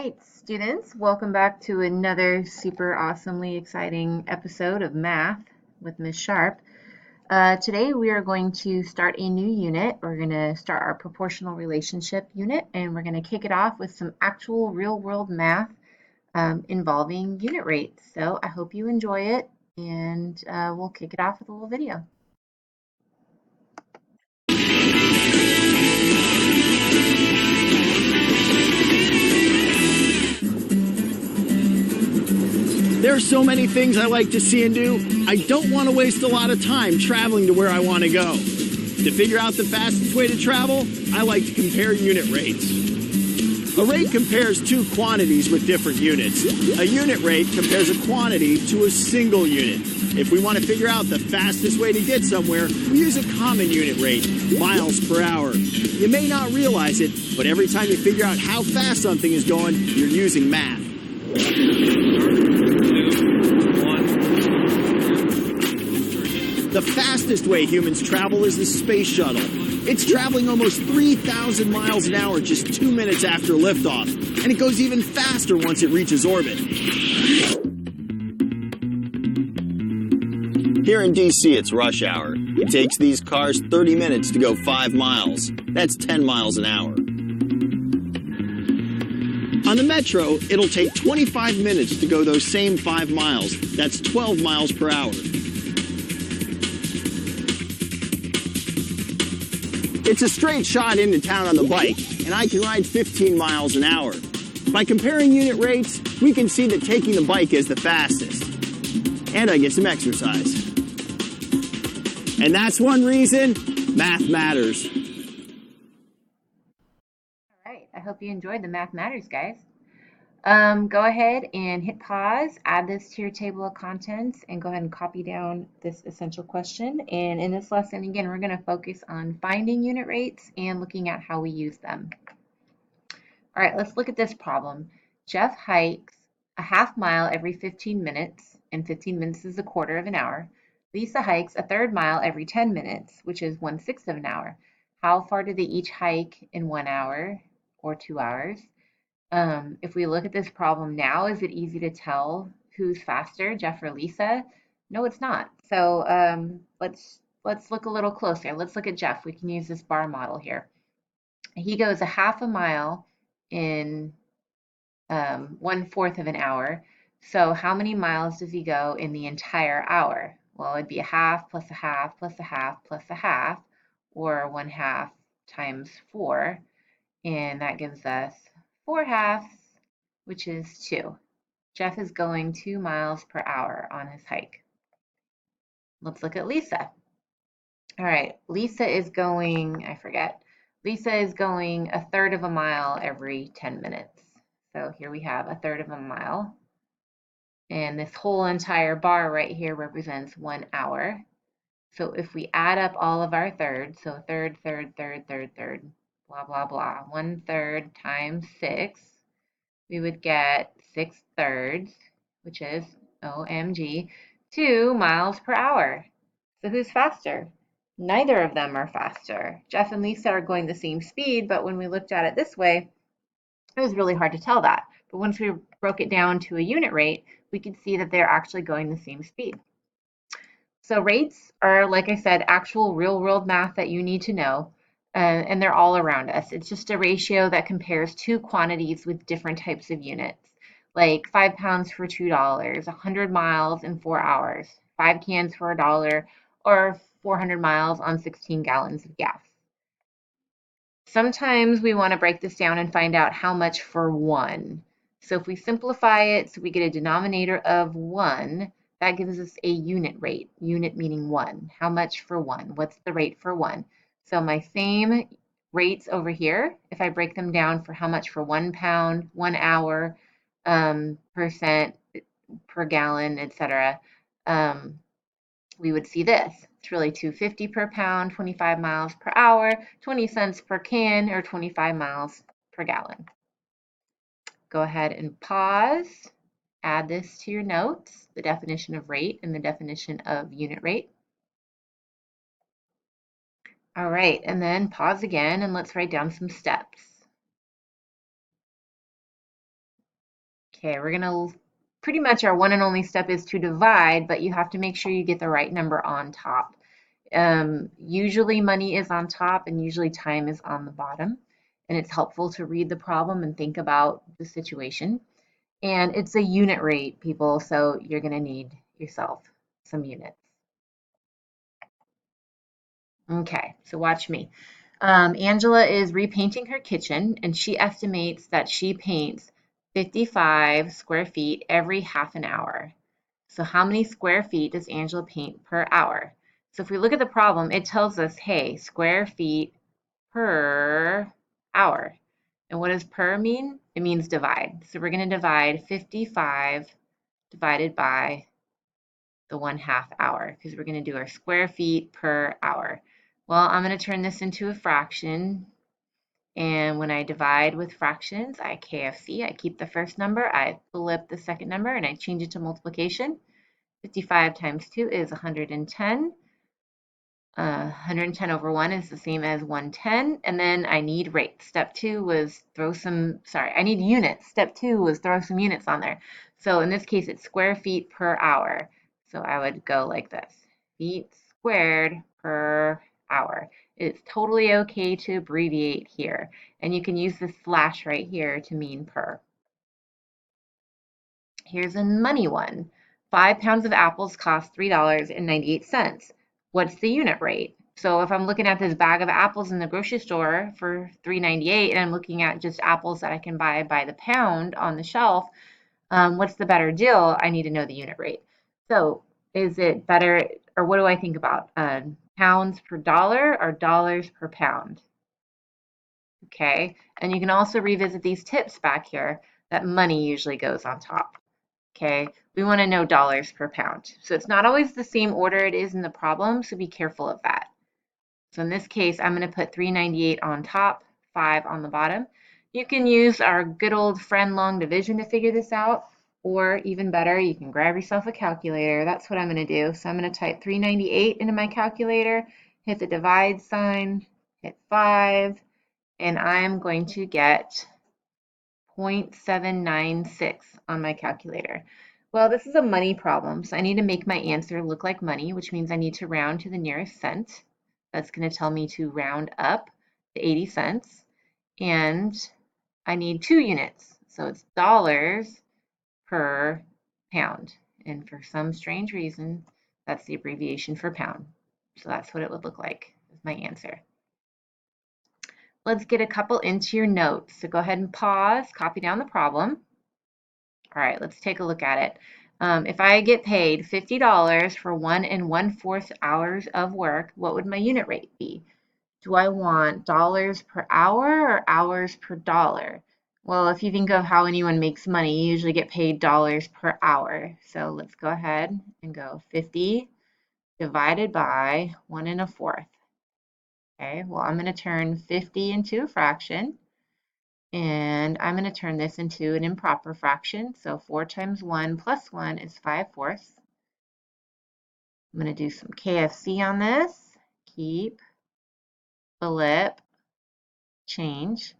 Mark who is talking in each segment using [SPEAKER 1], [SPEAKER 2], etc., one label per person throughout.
[SPEAKER 1] right, students, welcome back to another super awesomely exciting episode of Math with Ms. Sharp. Today we are going to start a new unit. We're going to start our proportional relationship unit, and we're going to kick it off with some actual real-world math involving unit rates. So I hope you enjoy it, and we'll kick it off with a little video.
[SPEAKER 2] There are so many things I like to see and do, I don't want to waste a lot of time traveling to where I want to go. To figure out the fastest way to travel, I like to compare unit rates. A rate compares two quantities with different units. A unit rate compares a quantity to a single unit. If we want to figure out the fastest way to get somewhere, we use a common unit rate, miles per hour. You may not realize it, but every time you figure out how fast something is going, you're using math. The fastest way humans travel is the space shuttle. It's traveling almost 3,000 miles an hour just 2 minutes after liftoff, and it goes even faster once it reaches orbit. Here in DC, it's rush hour. It takes these cars 30 minutes to go 5 miles. That's 10 miles an hour. On the metro, it'll take 25 minutes to go those same 5 miles. That's 12 miles per hour. It's a straight shot into town on the bike, and I can ride 15 miles an hour. By comparing unit rates, we can see that taking the bike is the fastest. And I get some exercise. And that's one reason math matters.
[SPEAKER 1] All right, I hope you enjoyed the Math Matters, guys. Go ahead and hit pause, add this to your table of contents, and go ahead and copy down this essential question. And in this lesson, again, we're going to focus on finding unit rates and looking at how we use them. All right, let's look at this problem. Jeff hikes a half mile every 15 minutes, and 15 minutes is a quarter of an hour. Lisa hikes a third mile every 10 minutes, which is 1/6 of an hour. How far do they each hike in 1 hour or 2 hours? If we look at this problem now, is it easy to tell who's faster, Jeff or Lisa? No, it's not. So let's look a little closer. Let's look at Jeff. We can use this bar model here. He goes a half a mile in 1/4 of an hour. So how many miles does he go in the entire hour? Well, it'd be a half plus a half plus a half plus a half, or 1/2 times 4, and that gives us 4/2, which is 2. Jeff is going 2 miles per hour on his hike. Let's look at Lisa. All right, Lisa is going, Lisa is going a third of a mile every 10 minutes. So here we have a third of a mile. And this whole entire bar right here represents 1 hour. So if we add up all of our thirds, so third, blah, blah, blah, 1/3 times 6, we would get 6/3, which is, OMG, 2 miles per hour. So who's faster? Neither of them are faster. Jeff and Lisa are going the same speed, but when we looked at it this way, it was really hard to tell that. But once we broke it down to a unit rate, we could see that they're actually going the same speed. So rates are, like I said, actual real-world math that you need to know, and they're all around us. It's just a ratio that compares two quantities with different types of units, like 5 pounds for $2, 100 miles in 4 hours, 5 cans for $1, or 400 miles on 16 gallons of gas. Sometimes we want to break this down and find out how much for 1. So if we simplify it, so we get a denominator of 1, that gives us a unit rate, unit meaning 1. How much for 1? What's the rate for 1? So my same rates over here, if I break them down for how much for 1 pound, 1 hour, percent per gallon, etc., we would see this. It's really $2.50 per pound, 25 miles per hour, 20 cents per can, or 25 miles per gallon. Go ahead and pause. Add this to your notes, the definition of rate and the definition of unit rate. All right, and then pause again and let's write down some steps. Okay, we're gonna pretty much our one and only step is to divide, but you have to make sure you get the right number on top. Usually money is on top and usually time is on the bottom. And it's helpful to read the problem and think about the situation. And it's a unit rate, people, so you're gonna need yourself some units. Okay, so watch me. Angela is repainting her kitchen and she estimates that she paints 55 square feet every half an hour. So how many square feet does Angela paint per hour? So if we look at the problem, it tells us, hey, square feet per hour. And what does per mean? It means divide. So we're going to divide 55 divided by the 1/2 hour because we're going to do our square feet per hour. Well, I'm going to turn this into a fraction. And when I divide with fractions, I KFC. I keep the first number, I flip the second number, and I change it to multiplication. 55 times 2 is 110. 110 over 1 is the same as 110. And then I need rates. Step 2 was I need units. Step 2 was throw some units on there. So in this case, it's square feet per hour. So I would go like this, feet squared per hour. It's totally okay to abbreviate here. And you can use the slash right here to mean per. Here's a money one. 5 pounds of apples cost $3.98. What's the unit rate? So if I'm looking at this bag of apples in the grocery store for $3.98 and I'm looking at just apples that I can buy by the pound on the shelf, what's the better deal? I need to know the unit rate. So is it better, or what do I think about? Pounds per dollar or dollars per pound? Okay, and you can also revisit these tips back here that money usually goes on top. Okay, we want to know dollars per pound. So it's not always the same order it is in the problem, so be careful of that. So in this case, I'm going to put 398 on top, 5 on the bottom. You can use our good old friend long division to figure this out, or even better, you can grab yourself a calculator. That's what I'm going to do. So I'm going to type 398 into my calculator, hit the divide sign, hit 5, and I'm going to get 0.796 on my calculator. Well, this is a money problem, so I need to make my answer look like money, which means I need to round to the nearest cent. That's going to tell me to round up to 80 cents. And I need 2 units, so it's dollars per pound. And for some strange reason, that's the abbreviation for pound. So that's what it would look like as my answer. Let's get a couple into your notes. So go ahead and pause, copy down the problem. All right, let's take a look at it. If I get paid $50 for 1 1/4 hours of work, what would my unit rate be? Do I want dollars per hour or hours per dollar? Well, if you think of how anyone makes money, you usually get paid dollars per hour. So let's go ahead and go 50 divided by 1 1/4. Okay, well, I'm going to turn 50 into a fraction. And I'm going to turn this into an improper fraction. So 4 times 1 plus 1 is 5/4. I'm going to do some KFC on this. Keep, flip, change.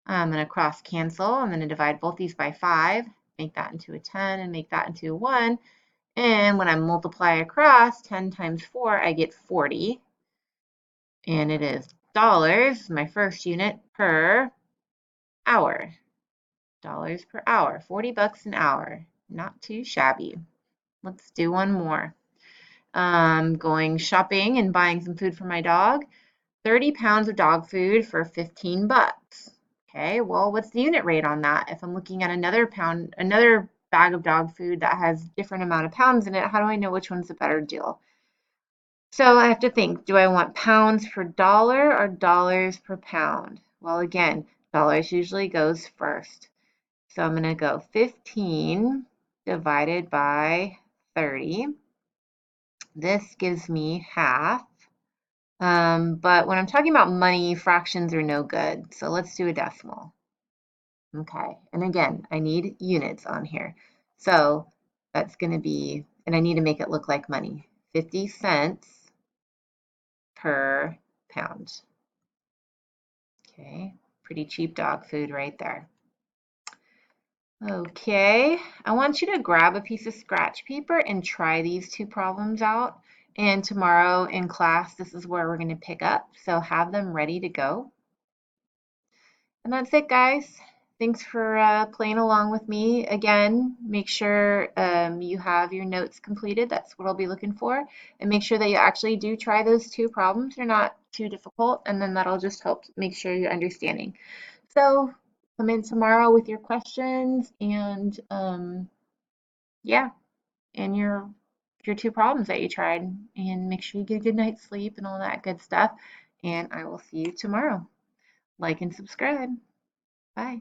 [SPEAKER 1] I'm going to cross cancel. I'm going to divide both these by 5, make that into a 10, and make that into a 1. And when I multiply across 10 times 4, I get 40. And it is dollars, my first unit, per hour. Dollars per hour, 40 bucks an hour. Not too shabby. Let's do one more. Going shopping and buying some food for my dog. 30 pounds of dog food for 15 bucks. Okay, well, what's the unit rate on that? If I'm looking at another bag of dog food that has different amount of pounds in it, how do I know which one's a better deal? So I have to think, do I want pounds per dollar or dollars per pound? Well, again, dollars usually goes first. So I'm going to go 15 divided by 30. This gives me half. But when I'm talking about money, fractions are no good. So let's do a decimal. Okay, and again, I need units on here. So that's going to be, and I need to make it look like money, 50 cents per pound. Okay, pretty cheap dog food right there. Okay, I want you to grab a piece of scratch paper and try these two problems out. And tomorrow in class, this is where we're going to pick up. So have them ready to go. And that's it, guys. Thanks for playing along with me. Again, make sure you have your notes completed. That's what I'll be looking for. And make sure that you actually do try those two problems. They're not too difficult. And then that'll just help make sure you're understanding. So come in tomorrow with your questions and yeah, and your two problems that you tried. And make sure you get a good night's sleep and all that good stuff. And I will see you tomorrow. Like and subscribe. Bye.